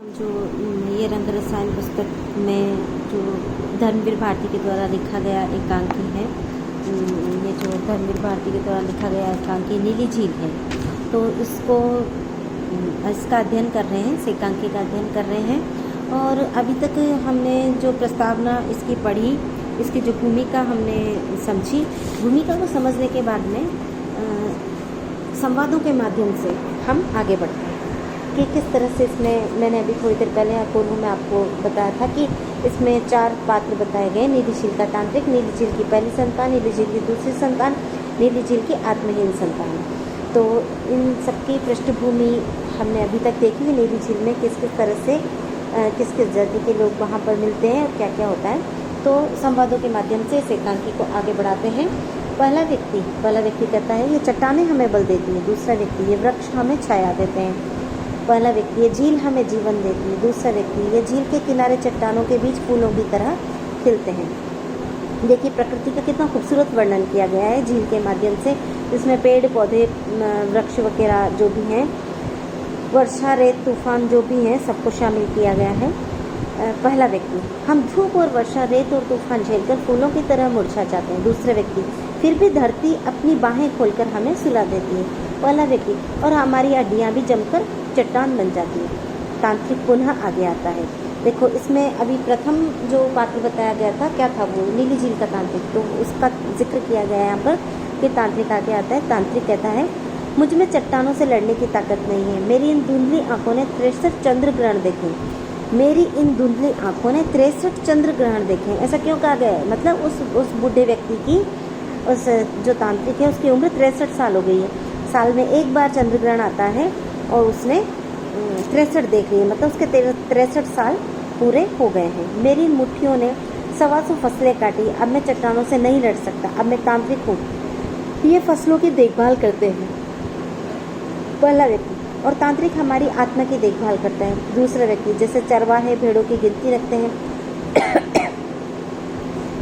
जो ये रंग रसायन पुस्तक में जो धर्मवीर भारती के द्वारा लिखा गया एकांकी है, ये जो धर्मवीर भारती के द्वारा लिखा गया एकांकी नीली झील है, तो इसका अध्ययन कर रहे हैं, इस एकांकी का अध्ययन कर रहे हैं। और अभी तक हमने जो प्रस्तावना इसकी पढ़ी, इसकी जो भूमिका हमने समझी, भूमिका को समझने के बाद में संवादों के माध्यम से हम आगे बढ़ते हैं कि किस तरह से इसमें, मैंने अभी थोड़ी देर पहले या पूर्व में आपको बताया था कि इसमें 4 पात्र बताए गए। नीली झील का तांत्रिक, नीली झील की पहली संतान, नीली झील की दूसरी संतान, नीली झील की आत्महीन संतान। तो इन सबकी पृष्ठभूमि हमने अभी तक देखी कि नीली झील में किस किस तरह से किस किस जाति के लोग वहाँ पर मिलते हैं और क्या क्या होता है। तो संवादों के माध्यम से इस एकांकी को आगे बढ़ाते हैं। पहला व्यक्ति कहता है ये चट्टानें हमें बल देती हैं। दूसरा व्यक्ति ये वृक्ष हमें छाया देते हैं। पहला व्यक्ति ये झील हमें जीवन देती है। दूसरा व्यक्ति ये झील के किनारे चट्टानों के बीच फूलों की तरह खिलते हैं। देखिए प्रकृति का कितना खूबसूरत वर्णन किया गया है झील के माध्यम से। इसमें पेड़ पौधे, वृक्ष वगैरह जो भी हैं, वर्षा, रेत, तूफान जो भी हैं, सबको शामिल किया गया है। पहला व्यक्ति हम धूप और वर्षा, रेत और तूफान झेलकर फूलों की तरह मुरझा जाते हैं। दूसरे व्यक्ति फिर भी धरती अपनी बाहें खोलकर हमें सुला देती है। पहला व्यक्ति और हमारी हड्डियाँ भी जमकर चट्टान बन जाती है। तांत्रिक पुनः आगे आता है। देखो इसमें अभी प्रथम जो पात्र बताया गया था, क्या था वो? नीली झील का तांत्रिक। तो उसका जिक्र किया गया है यहाँ पर कि तांत्रिक आगे आता है। तांत्रिक कहता है मुझ में चट्टानों से लड़ने की ताकत नहीं है। मेरी इन धुंधली आंखों ने 63 चंद्र ग्रहण देखे। मेरी इन धुंधली आंखों ने 63 चंद्र ग्रहण देखे। ऐसा क्यों कहा गया है? मतलब उस बूढ़े व्यक्ति की, उस जो तांत्रिक है, उसकी उम्र 63 साल हो गई है। साल में एक बार चंद्र ग्रहण आता है और उसने 63 देख लिए, मतलब उसके 63 साल पूरे हो गए हैं। मेरी मुट्ठियों ने 125 फसलें काटी। अब मैं चट्टानों से नहीं लड़ सकता। अब मैं तांत्रिक हूँ। ये फसलों की देखभाल करते हैं। पहला व्यक्ति और तांत्रिक हमारी आत्मा की देखभाल करता है। दूसरा व्यक्ति जैसे चरवाहे भेड़ों की गिनती रखते हैं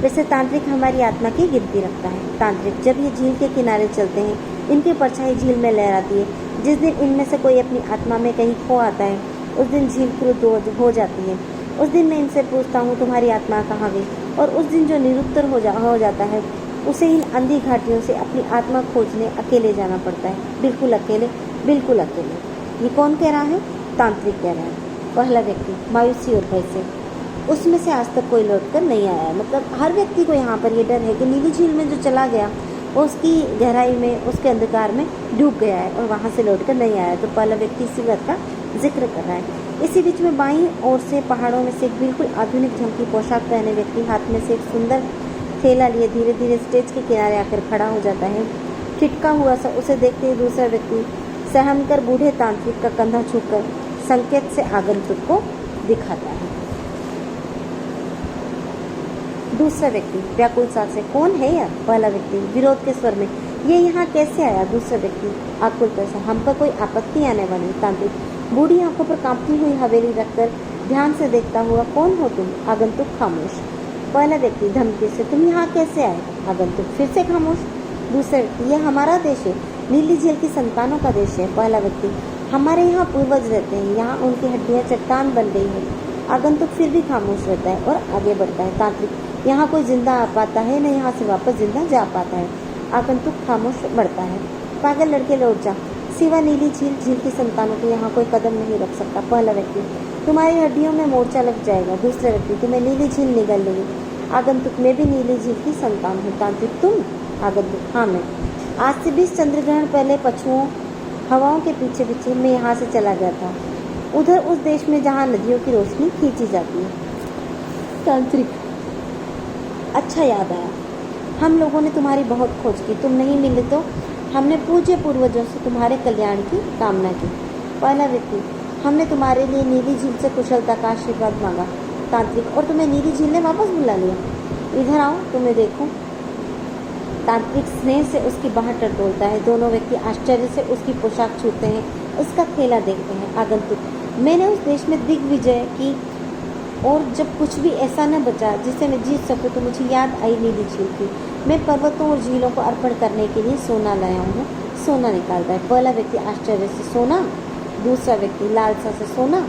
वैसे तांत्रिक हमारी आत्मा की गिनती रखता है। तांत्रिक जब ये झील के किनारे चलते हैं, इनकी परछाई झील में लहराती है। जिस दिन इनमें से कोई अपनी आत्मा में कहीं खो आता है, उस दिन झील क्रुद्ध हो जाती है। उस दिन मैं इनसे पूछता हूँ तुम्हारी आत्मा कहाँ गई, और उस दिन जो निरुत्तर हो जाता है, उसे इन अंधी घाटियों से अपनी आत्मा खोजने अकेले जाना पड़ता है। बिल्कुल अकेले, बिल्कुल अकेले। ये कौन कह रहा है? तांत्रिक कह रहा है। पहला व्यक्ति मायूसी और भय से, उसमें से आज तक कोई लौट कर नहीं आया। मतलब हर व्यक्ति को यहाँ पर ये डर है कि नीली झील में जो चला गया वो उसकी गहराई में, उसके अंधकार में डूब गया है और वहाँ से लौट कर नहीं आया। तो पहला व्यक्ति इसी बात का जिक्र कर रहा है। इसी बीच में बाईं ओर से पहाड़ों में से एक बिल्कुल आधुनिक ढंग की पोशाक पहने व्यक्ति हाथ में से एक सुंदर थैला लिए धीरे धीरे स्टेज के किनारे आकर खड़ा हो जाता है। ठिठका हुआ सा उसे देखते ही दूसरा व्यक्ति सहम कर बूढ़े तांत्रिक का कंधा छूकर संकेत से आगंतुक को दिखाता है। दूसरा व्यक्ति व्याकुलता से, कौन है यार? पहला व्यक्ति विरोध के स्वर में, ये यहाँ कैसे आया? दूसरा व्यक्ति आकुलता से, हम पर कोई आपत्ति आने वाली? तांत्रिक बूढ़ी आंखों पर कांपती हुई हवेली रखकर ध्यान से देखता हुआ, कौन हो तुम? आगंतुक खामोश। पहला व्यक्ति धमकी से, तुम यहाँ कैसे आए? आगंतुक फिर से खामोश। दूसरा व्यक्ति, यह हमारा देश है, नीली झील की संतानों का देश है। पहला व्यक्ति, हमारे यहाँ पूर्वज रहते हैं, यहाँ उनकी हड्डियाँ चट्टान बन गई है। आगंतुक फिर भी खामोश रहता है और आगे बढ़ता है। तांत्रिक, यहाँ कोई जिंदा आ पाता है न यहाँ से वापस जिंदा जा पाता है। आगंतुक खामोश बढ़ता है। पागल लड़के लौट जा, सिवा नीली झील की संतानों के यहाँ कोई कदम नहीं रख सकता। पहला व्यक्ति, तुम्हारी हड्डियों में मोर्चा लग जाएगा। दूसरा व्यक्ति, तुम्हें नीली झील निगल लेगी। आगंतुक, मैं भी नीली झील की संतान हूँ। तांत्रिक, तुम? आगंतुक, हाँ मैं। आज से 20 चंद्रग्रहण पहले पशुओं हवाओं के पीछे पीछे मैं यहाँ से चला गया था, उधर उस देश में जहाँ नदियों की रोशनी खींची जाती है। तांत्रिक, अच्छा याद आया, हम लोगों ने तुम्हारी बहुत खोज की, तुम नहीं मिले तो हमने पूज्य पूर्वजों से तुम्हारे कल्याण की कामना की। पहला व्यक्ति, हमने तुम्हारे लिए नीली झील से कुशलता का आशीर्वाद मांगा। तांत्रिक, और तुम्हें नीली झील ने वापस बुला लिया? इधर आओ, तुम्हें देखो। तांत्रिक स्नेह से उसकी बाह टटोलता है। दोनों व्यक्ति आश्चर्य से उसकी पोशाक छूते हैं, उसका थैला देखते हैं। आगंतुक, मैंने उस देश में दिग्विजय की और जब कुछ भी ऐसा न बचा जिसे मैं जीत सकूं तो मुझे याद आई नीली झील की। मैं पर्वतों और झीलों को अर्पण करने के लिए सोना लाया हूँ। सोना निकालता है। पहला व्यक्ति आश्चर्य से, सोना? दूसरा व्यक्ति लालसा से, सोना?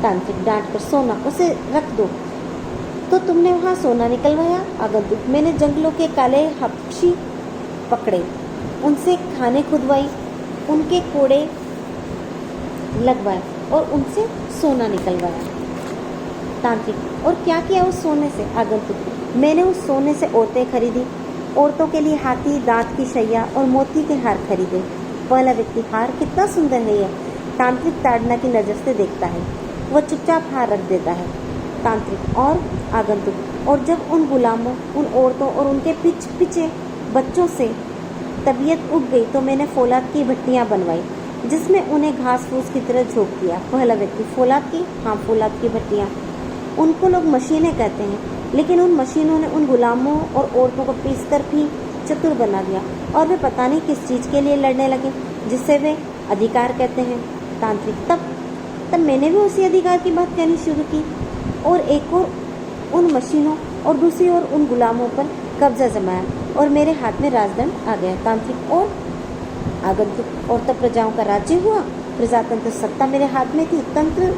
तांत्रिक डांट कर, सोना उसे रख दो। तो तुमने वहाँ सोना निकलवाया। आगंतुक, मैंने जंगलों के काले हपशी पकड़े, उनसे खाने खुदवाई, उनके कोड़े लगवाए और उनसे सोना निकलवाया। तांत्रिक, और क्या किया उस सोने से? आगंतुक, मैंने उस सोने से औरतें खरीदी, औरतों के लिए हाथी दांत की शैया और मोती के हार खरीदे। पहला व्यक्ति, हार कितना सुंदर है यह। तांत्रिक ताड़ना की नज़र से देखता है, वह चुपचाप हार रख देता है। तांत्रिक, और आगंतुक, और जब उन गुलामों, उन औरतों और उनके पीछे बच्चों से तबीयत उग गई तो मैंने फौलाद की भट्टियाँ बनवाई, जिसमें उन्हें घास फूस की तरह झोंक दिया। पहला व्यक्ति, फौलाद की? हाँ, फौलाद की भट्टियाँ। उनको लोग मशीनें कहते हैं, लेकिन उन मशीनों ने उन गुलामों और औरतों को पीसकर भी चतुर बना दिया, और वे पता नहीं किस चीज़ के लिए लड़ने लगे, जिसे वे अधिकार कहते हैं। तांत्रिक, तब मैंने भी उसी अधिकार की बात कहनी शुरू की, और एक और उन मशीनों और दूसरी ओर उन गुलामों पर कब्जा जमाया, और मेरे हाथ में राजदंड आ गया। तांत्रिक, और आगंतुक, और तब प्रजाओं का राज्य हुआ। प्रजातंत्र सत्ता मेरे हाथ में थी, तंत्र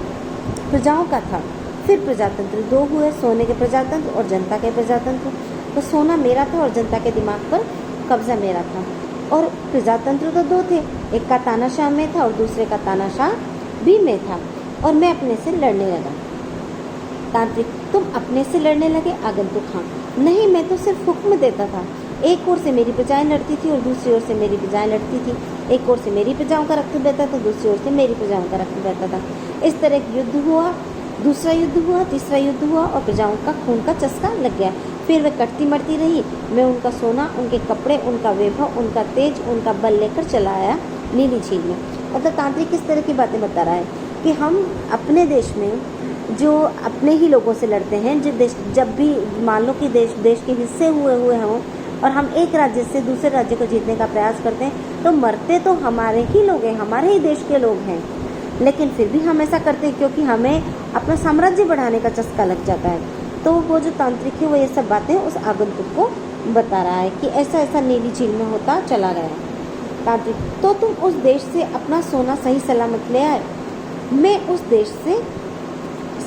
प्रजाओं का था। फिर प्रजातंत्र दो हुए, सोने के प्रजातंत्र और जनता के प्रजातंत्र। तो सोना मेरा था और जनता के दिमाग पर कब्जा मेरा था। और प्रजातंत्र तो दो थे, एक का तानाशाह में था और दूसरे का तानाशाह भी में था, और मैं अपने से लड़ने लगा। तांत्रिक, तुम अपने से लड़ने लगे? आगंतुक, हाँ। नहीं, मैं तो सिर्फ हुक्म देता था। एक ओर से मेरी प्रजाएं लड़ती थी और दूसरी ओर से मेरी प्रजाएं लड़ती थी। एक ओर से मेरी प्रजाओं का रक्त बहता था, दूसरी ओर से मेरी प्रजाओं का रक्त बहता था। इस तरह एक युद्ध हुआ, दूसरा युद्ध हुआ, तीसरा युद्ध हुआ, और प्रजाओं का खून का चस्का लग गया। फिर वे कटती मरती रही। मैं उनका सोना, उनके कपड़े, उनका वैभव, उनका तेज, उनका बल लेकर चला आया नीली झील में। मतलब तांत्रिक किस तरह की बातें बता रहा है कि हम अपने देश में जो अपने ही लोगों से लड़ते हैं, जो देश, जब भी मान लो कि देश के हिस्से हुए हों और हम एक राज्य से दूसरे राज्य को जीतने का प्रयास करते हैं, तो मरते तो हमारे ही लोग हैं, हमारे ही देश के लोग हैं, लेकिन फिर भी हम ऐसा करते हैं क्योंकि हमें अपना साम्राज्य बढ़ाने का चस्का लग जाता है। तो वो जो तांत्रिक है वो ये सब बातें उस आगंतुक को बता रहा है कि ऐसा ऐसा नीली झील में होता चला गया। तांत्रिक, तो तुम उस देश से अपना सोना सही सलामत ले आए? मैं उस देश से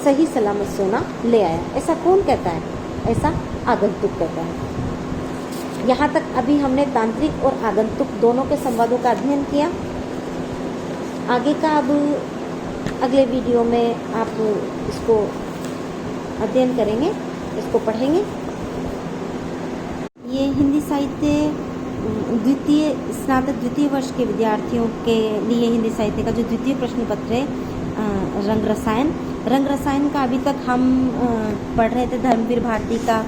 सही सलामत सोना ले आया। ऐसा कौन कहता है? ऐसा आगंतुक कहता है। यहाँ तक अभी हमने तांत्रिक और आगंतुक दोनों के संवादों का अध्ययन किया। आगे का अब अगले वीडियो में आप इसको अध्ययन करेंगे, इसको पढ़ेंगे। ये हिंदी साहित्य स्नातक द्वितीय वर्ष के विद्यार्थियों के लिए हिंदी साहित्य का जो द्वितीय प्रश्न पत्र है, रंग रसायन का अभी तक हम पढ़ रहे थे। धर्मवीर भारती का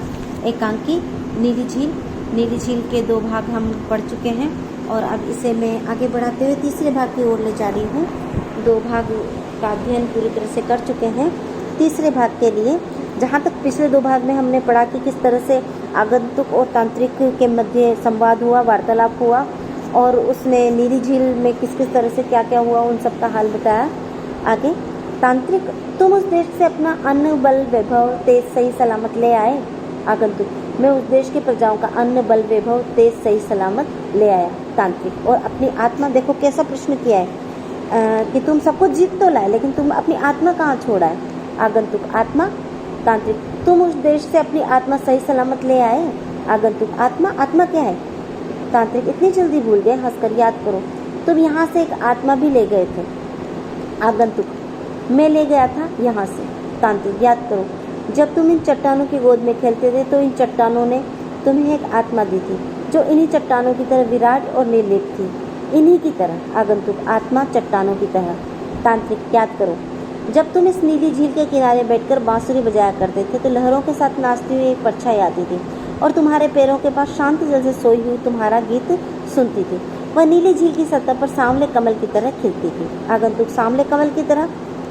एकांकी नीली झील के 2 भाग हम पढ़ चुके हैं, और अब इसे मैं आगे बढ़ाते हुए तीसरे भाग की ओर ले जा रही हूँ। 2 भाग का अध्ययन पूरी तरह से कर चुके हैं। तीसरे भाग के लिए, जहाँ तक पिछले 2 भाग में हमने पढ़ा कि किस तरह से आगंतुक और तांत्रिक के मध्य संवाद हुआ, वार्तालाप हुआ, और उसने नीली झील में किस किस तरह से क्या क्या हुआ, उन सब का हाल बताया। आगे, तांत्रिक, तुम उस देश से अपना अन्न, बल, वैभव, तेज सही सलामत ले आए? आगंतुक, मैं उस देश के प्रजाओं का अन्न, बल, वैभव, तेज सही सलामत ले आया। तांत्रिक, और अपनी आत्मा, देखो कैसा प्रश्न किया है कि तुम सबको जीत तो लाए, लेकिन तुम अपनी आत्मा कहाँ छोड़ा है? आगंतुक, आत्मा? तांत्रिक, तुम उस देश से अपनी आत्मा सही सलामत ले आए? आगंतुक, आत्मा क्या है? तांत्रिक, इतनी जल्दी भूल गए, हंसकर याद करो, तुम यहाँ से एक आत्मा भी ले गए थे। आगंतुक, मैं ले गया था यहाँ से। तांत्रिक, याद करो, जब तुम इन चट्टानों की गोद में खेलते थे तो इन चट्टानों ने तुम्हें एक आत्मा दी थी, जो इन्हीं चट्टानों की तरह विराट और निर्लेप थी, इन्हीं की तरह। आगंतुक, आत्मा चट्टानों की तरह। तांत्रिक, याद करो, जब तुम इस नीली झील के किनारे बैठकर बांसुरी बजाया करते थे तो लहरों के साथ नाचती हुई एक परछाई आती थी और तुम्हारे पैरों के पास शांत जल से सोई हुई तुम्हारा गीत सुनती थी। वह नीली झील की सतह पर सांवले कमल की तरह खिलती थी। आगंतुक, सांवले कमल की तरह।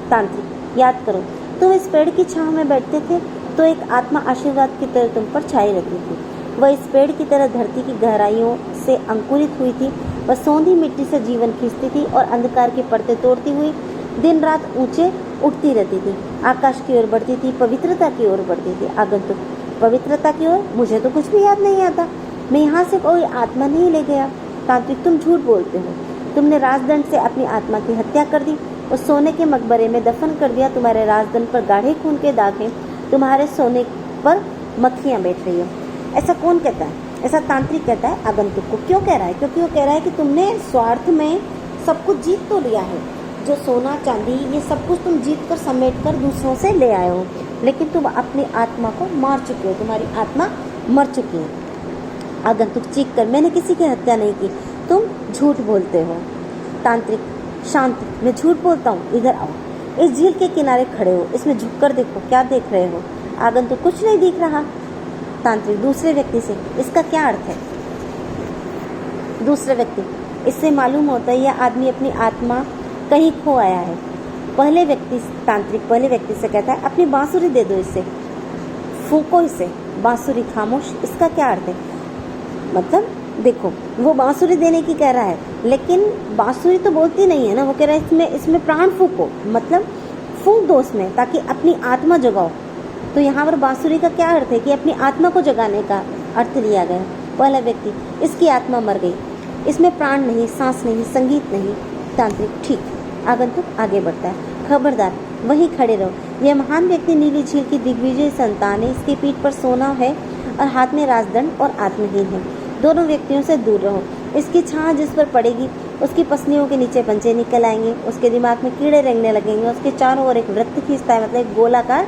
तांत्रिक, याद करो, तुम इस पेड़ की छांव में बैठते थे तो एक आत्मा आशीर्वाद की तरह तुम पर छाई रहती थी। वह इस पेड़ की तरह धरती की गहराइयों से अंकुरित हुई थी। वह सौंधी मिट्टी से जीवन खींचती थी और अंधकार की परतें तोड़ती हुई दिन रात ऊंचे उठती रहती थी, आकाश की ओर बढ़ती थी, पवित्रता की ओर बढ़ती थी। आगंतुक, पवित्रता की ओर? मुझे तो कुछ भी याद नहीं आता, मैं यहाँ से कोई आत्मा नहीं ले गया। तांत्रिक, तुम झूठ बोलते हो, तुमने राजदंड से अपनी आत्मा की हत्या कर दी। उस सोने के मकबरे में दफन कर दिया। तुम्हारे राजदंड पर गाढ़े खून के दाग हैं, तुम्हारे सोने पर मक्खियां बैठ रही हैं। ऐसा कौन कहता है? ऐसा तांत्रिक कहता है आगंतुक को। क्यों कह रहा है? क्योंकि वो कह रहा है कि तुमने स्वार्थ में सब कुछ जीत तो लिया है, जो सोना चांदी ये सब कुछ तुम जीत कर समेट कर दूसरों से ले आए हो, लेकिन तुम अपनी आत्मा को मार चुके हो, तुम्हारी आत्मा मर चुकी है। आगंतुक चीख कर, मैंने किसी की हत्या नहीं की, तुम झूठ बोलते हो। तांत्रिक, शांत, मैं झूठ बोलता हूँ? इधर आओ, इस झील के किनारे खड़े हो, इसमें झुककर देखो, क्या देख रहे हो? आगंतुक, कुछ नहीं दिख रहा। तांत्रिक दूसरे व्यक्ति से, इसका क्या अर्थ है? दूसरे व्यक्ति, इससे मालूम होता है यह आदमी अपनी आत्मा कहीं खो आया है। पहले व्यक्ति, तांत्रिक पहले व्यक्ति से कहता है, अपनी बांसुरी दे दो इसे, फूको इसे। बांसुरी खामोश, इसका क्या अर्थ है? मतलब देखो, वो बांसुरी देने की कह रहा है, लेकिन बांसुरी तो बोलती नहीं है ना। वो कह रहा है इसमें प्राण फूको, मतलब फूंक दो इसमें, ताकि अपनी आत्मा जगाओ। तो यहाँ पर बांसुरी का क्या अर्थ है? कि अपनी आत्मा को जगाने का अर्थ लिया गया। पहला व्यक्ति, इसकी आत्मा मर गई, इसमें प्राण नहीं, सांस नहीं, संगीत नहीं। तांत्रिक, ठीक। आगंतुक आगे बढ़ता है, खबरदार वहीं खड़े रहो। यह महान व्यक्ति नीली झील की दिग्विजय संतान है, इसकी पीठ पर सोना है और हाथ में राजदंड और आत्महीन है। दोनों व्यक्तियों से दूर रहो। इसकी छां जिस पर पड़ेगी उसकी पसलियों के नीचे पंजे निकल आएंगे, उसके दिमाग में कीड़े रेंगने लगेंगे, उसके चारों ओर एक वृत्त खींचता है, मतलब एक गोलाकार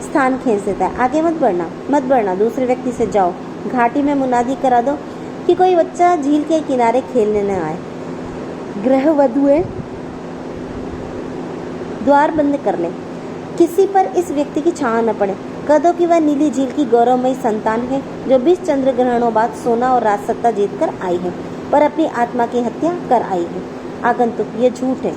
स्थान खींच देता है। आगे मत बढ़ना, मत बढ़ना, दूसरे व्यक्ति से जाओ। घाटी में मुनादी करा दो कि कोई बच्चा झील के किनारे खेलने न आए। गृह वधुएं द्वार बंद कर ले, किसी पर इस व्यक्ति की छां न पड़े। कह दो कि वह नीली झील की गौरवमयी संतान है, जो 20 चंद्र ग्रहणों बाद सोना और राजसत्ता जीत कर आई है, पर अपनी आत्मा की हत्या कर आई है। आगंतुक, ये झूठ है।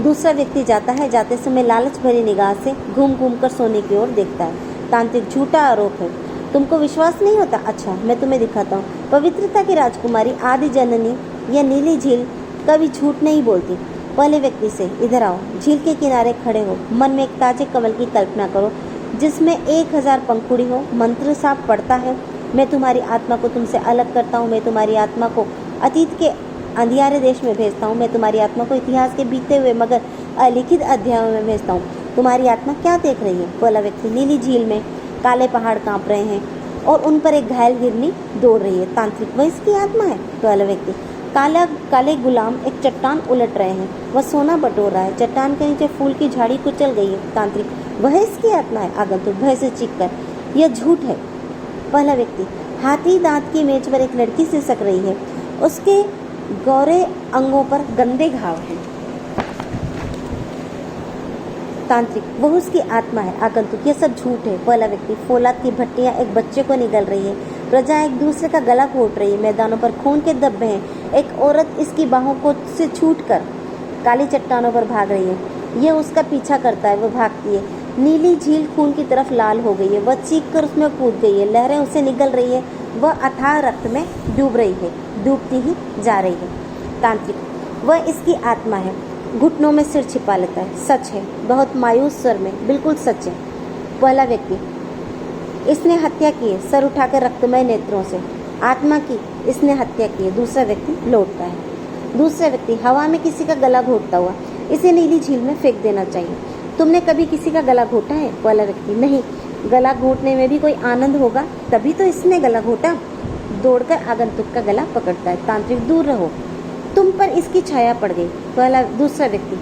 दूसरा व्यक्ति जाता है, जाते समय लालच भरी निगाह से घूम घूम कर सोने की ओर देखता है। तांत्रिक, झूठा आरोप है, तुमको विश्वास नहीं होता? अच्छा, मैं तुम्हें दिखाता हूँ। पवित्रता की राजकुमारी आदि जननी यह नीली झील कभी झूठ नहीं बोलती। पहले व्यक्ति से, इधर आओ, झील के किनारे खड़े हो, मन में एक ताजे कमल की कल्पना करो जिसमें 1000 पंखुड़ी हो। मंत्र साफ पड़ता है, मैं तुम्हारी आत्मा को तुमसे अलग करता हूँ, मैं तुम्हारी आत्मा को अतीत के अंधियारे देश में भेजता हूँ, मैं तुम्हारी आत्मा को इतिहास के बीते हुए मगर अलिखित अध्यायों में भेजता हूँ। तुम्हारी आत्मा क्या देख रही है? पहला व्यक्ति, नीली झील में काले पहाड़ कांप रहे हैं और उन पर एक घायल हिरनी दौड़ रही है। तांत्रिक, वह इसकी आत्मा है। पहला व्यक्ति, काले गुलाम एक चट्टान उलट रहे हैं, वह सोना बटोर रहा है, चट्टान के नीचे फूल की झाड़ी कुचल गई है। तांत्रिक, वह इसकी आत्मा है। आगंतुक भय से चीख कर, यह झूठ है। पहला व्यक्ति, हाथी दांत की मेज पर एक लड़की सिसक रही है, उसके गौरे अंगों पर गंदे घाव हैं। तांत्रिक, वह उसकी आत्मा है। आगंतुक, यह सब झूठ है। पहला व्यक्ति, फौलाद की भट्टियां एक बच्चे को निगल रही है, प्रजा एक दूसरे का गला घोट रही है, मैदानों पर खून के धब्बे हैं, एक औरत इसकी बाहों को से छूटकर काली चट्टानों पर भाग रही है, यह उसका पीछा करता है, वह भागती है। नीली झील खून की तरफ लाल हो गई है, वह चीख कर उसमें कूद गई है, लहरें उसे निगल रही है, वह अथाह रक्त में डूब रही है, डूबती ही जा रही है। तांत्रिक, वह इसकी आत्मा है। घुटनों में सिर छिपा लेता है, सच है, बहुत मायूस स्वर में, बिल्कुल सच है। पहला व्यक्ति, इसने हत्या की है, सर उठाकर रक्तमय नेत्रों से, आत्मा की इसने हत्या की है। दूसरा व्यक्ति लौटता है। दूसरा व्यक्ति, हवा में किसी का गला घोटता हुआ, इसे नीली झील में फेंक देना चाहिए। तुमने कभी किसी का गला घोटा है? पहला व्यक्ति, नहीं, गला घोटने में भी कोई आनंद होगा, तभी तो इसने गला घोटा। दौड़कर आगंतुक का गला पकड़ता है। तांत्रिक, दूर रहो, तुम पर इसकी छाया पड़ गई। दूसरा व्यक्ति,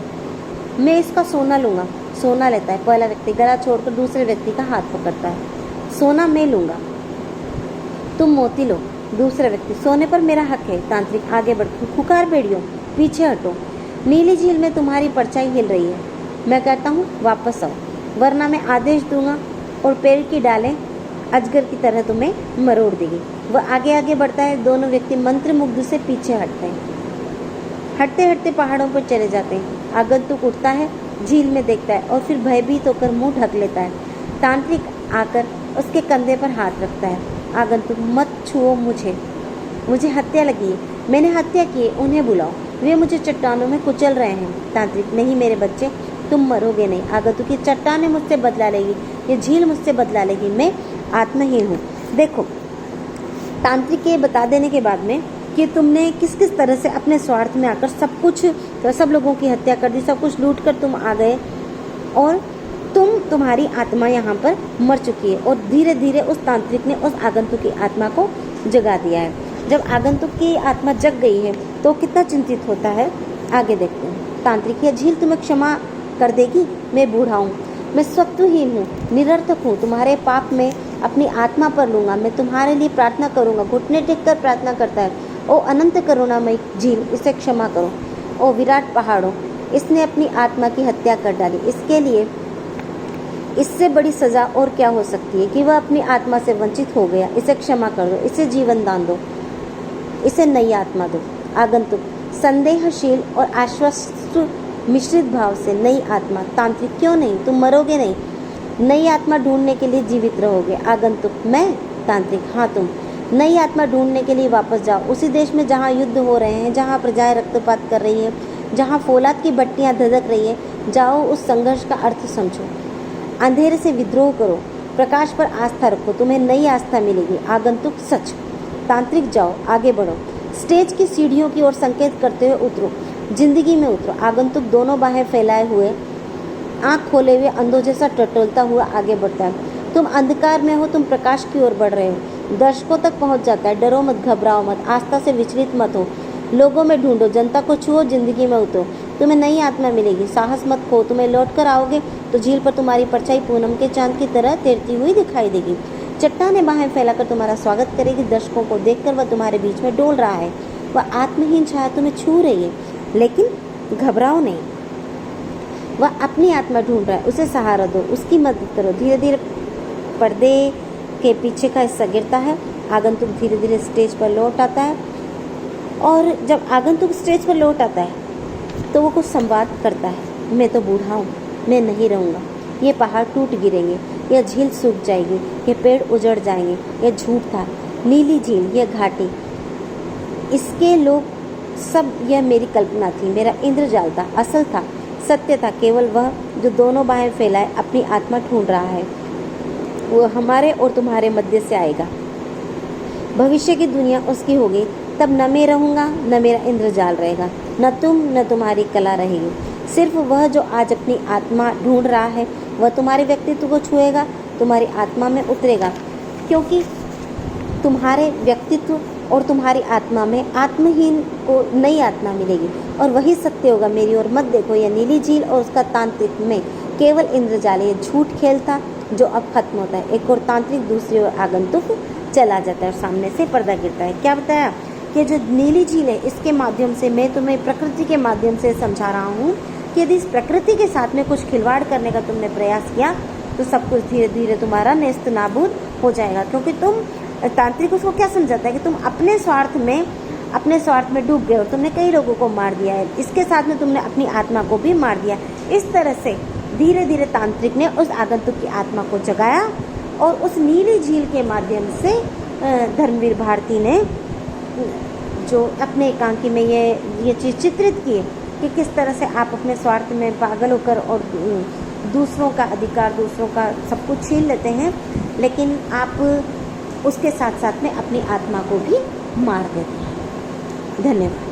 मैं इसका सोना लूंगा। सोना लेता है। पहला व्यक्ति गला छोड़कर दूसरे व्यक्ति का हाथ पकड़ता है। सोना मैं लूंगा, तुम मोती लो। दूसरा व्यक्ति, सोने पर मेरा हक है। तांत्रिक, आगे बढ़कर, खुकार भेड़ियों, पीछे हटो, नीली झील में तुम्हारी परछाई हिल रही है, मैं कहता हूँ वापस आओ, वरना मैं आदेश दूंगा और पेड़ की डालें अजगर की तरह तुम्हें मरोड़ देगी। वह आगे आगे बढ़ता है। दोनों व्यक्ति मंत्र मुग्ध से पीछे हटते हैं, हटते हटते पहाड़ों पर चले जाते हैं। आगंतुक उठता है, झील में देखता है और फिर भयभीत होकर मुंह ढक लेता है। तांत्रिक आकर उसके कंधे पर हाथ रखता है। आगंतुक, मत छुओ मुझे हत्या लगी है, मैंने हत्या की है, उन्हें बुलाओ, वे मुझे चट्टानों में कुचल रहे हैं। तांत्रिक, नहीं मेरे बच्चे, तुम मरोगे नहीं। आगंतुक, ये चट्टानें मुझसे बदला लेगी, ये झील मुझसे बदला लेगी, मैं आत्महीन हूँ। देखो, तांत्रिक के बता देने के बाद में कि तुमने किस किस तरह से अपने स्वार्थ में आकर सब कुछ तो सब लोगों की हत्या कर दी, सब कुछ लूट कर तुम आ गए और तुम्हारी आत्मा यहाँ पर मर चुकी है। और धीरे धीरे उस तांत्रिक ने उस आगंतुक की आत्मा को जगा दिया है। जब आगंतुक की आत्मा जग गई है तो कितना चिंतित होता है, आगे देखते हैं। तांत्रिक, यह झील तुम्हें क्षमा कर देगी? मैं बूढ़ा हूँ, मैं सत्वहीन हूँ, निरर्थक हूँ, तुम्हारे पाप में अपनी आत्मा पर लूँगा, मैं तुम्हारे लिए प्रार्थना करूँगा। घुटने टेक कर प्रार्थना करता है, ओ अनंत करुणामय झील, इसे क्षमा करो। ओ विराट पहाड़ों, इसने अपनी आत्मा की हत्या कर डाली, इसके लिए इससे बड़ी सज़ा और क्या हो सकती है कि वह अपनी आत्मा से वंचित हो गया। इसे क्षमा कर दो, इसे जीवन दान दो, इसे नई आत्मा दो। आगंतुक, संदेहशील और आश्वस्त मिश्रित भाव से, नई आत्मा। तांत्रिक, क्यों नहीं, तुम मरोगे नहीं, नई आत्मा ढूंढने के लिए जीवित रहोगे। आगंतुक, मैं? तांत्रिक, हाँ तुम। नई आत्मा ढूंढने के लिए वापस जाओ, उसी देश में जहाँ युद्ध हो रहे हैं, जहाँ प्रजाएं रक्तपात कर रही है, जहाँ फौलाद की भट्टियाँ धधक रही है, जाओ उस संघर्ष का अर्थ समझो। अंधेरे से विद्रोह करो, प्रकाश पर आस्था रखो, तुम्हें नई आस्था मिलेगी। आगंतुक, सच। तांत्रिक, जाओ आगे बढ़ो, स्टेज की सीढ़ियों की ओर संकेत करते हुए उतरो, जिंदगी में उतरो। आगंतुक दोनों बाहें फैलाए हुए, आंख खोले हुए अंधों जैसा टटोलता हुआ आगे बढ़ता है। तुम अंधकार में हो, तुम प्रकाश की ओर बढ़ रहे हो, दर्शकों तक पहुंच जाता है। डरो मत, घबराओ मत, आस्था से विचलित मत हो, लोगों में ढूंढो, जनता को छुओ, जिंदगी में उतरो, तुम्हें नई आत्मा मिलेगी। साहस मत खो, तुम्हें लौट कर आओगे तो झील पर तुम्हारी परछाई पूनम के चांद की तरह तैरती हुई दिखाई देगी। चट्टानें बाहें फैलाकर तुम्हारा स्वागत करेगी, दर्शकों को देखकर वह तुम्हारे बीच में डोल रहा है, वह आत्महीन छाया तुम्हें छू रही है, लेकिन घबराओ नहीं, वह अपनी आत्मा ढूंढ रहा है, उसे सहारा दो, उसकी मदद करो। धीरे धीरे पर्दे के पीछे का हिस्सा गिरता है, आगंतुक धीरे धीरे स्टेज पर लौट आता है। और जब आगंतुक स्टेज पर लौट आता है तो वो कुछ संवाद करता है। मैं तो बूढ़ा हूँ, मैं नहीं रहूँगा, ये पहाड़ टूट गिरेंगे, यह झील सूख जाएगी, ये पेड़ उजड़ जाएंगे, यह झूठ था, नीली झील, यह घाटी, इसके लोग सब, यह मेरी कल्पना थी, मेरा इंद्रजाल था, असल था, सत्य था केवल वह जो दोनों बाहें फैलाए अपनी आत्मा ढूंढ रहा है। वो हमारे और तुम्हारे मध्य से आएगा, भविष्य की दुनिया उसकी होगी, तब न मैं रहूँगा, न मेरा इंद्रजाल रहेगा, न तुम, न तुम्हारी कला रहेगी। सिर्फ वह जो आज अपनी आत्मा ढूंढ रहा है, वह तुम्हारे व्यक्तित्व को छुएगा, तुम्हारी आत्मा में उतरेगा, क्योंकि तुम्हारे व्यक्तित्व और तुम्हारी आत्मा में आत्महीन को नई आत्मा मिलेगी, और वही सत्य होगा। मेरी ओर मत देखो, यह नीली झील और उसका तांत्रिक में केवल इंद्रजाल, ये झूठ खेल था जो अब खत्म होता है। एक और तांत्रिक, दूसरी ओर आगंतुक चला जाता है और सामने से पर्दा गिरता है। क्या बताया कि जो नीली झील है, इसके माध्यम से मैं तुम्हें प्रकृति के माध्यम से समझा रहा हूँ कि यदि इस प्रकृति के साथ में कुछ खिलवाड़ करने का तुमने प्रयास किया तो सब कुछ धीरे धीरे तुम्हारा नेस्त नाबूद हो जाएगा। क्योंकि तुम, तांत्रिक उसको क्या समझाता है कि तुम अपने स्वार्थ में डूब गए और तुमने कई लोगों को मार दिया है, इसके साथ में तुमने अपनी आत्मा को भी मार दिया। इस तरह से धीरे धीरे तांत्रिक ने उस आगंतुक की आत्मा को जगाया और उस नीली झील के माध्यम से धर्मवीर भारती ने जो अपने एकांकी में ये चीज़ चित्रित की है कि किस तरह से आप अपने स्वार्थ में पागल होकर और दूसरों का अधिकार, दूसरों का सब कुछ छीन लेते हैं, लेकिन आप उसके साथ साथ में अपनी आत्मा को भी मार देते हैं। धन्यवाद।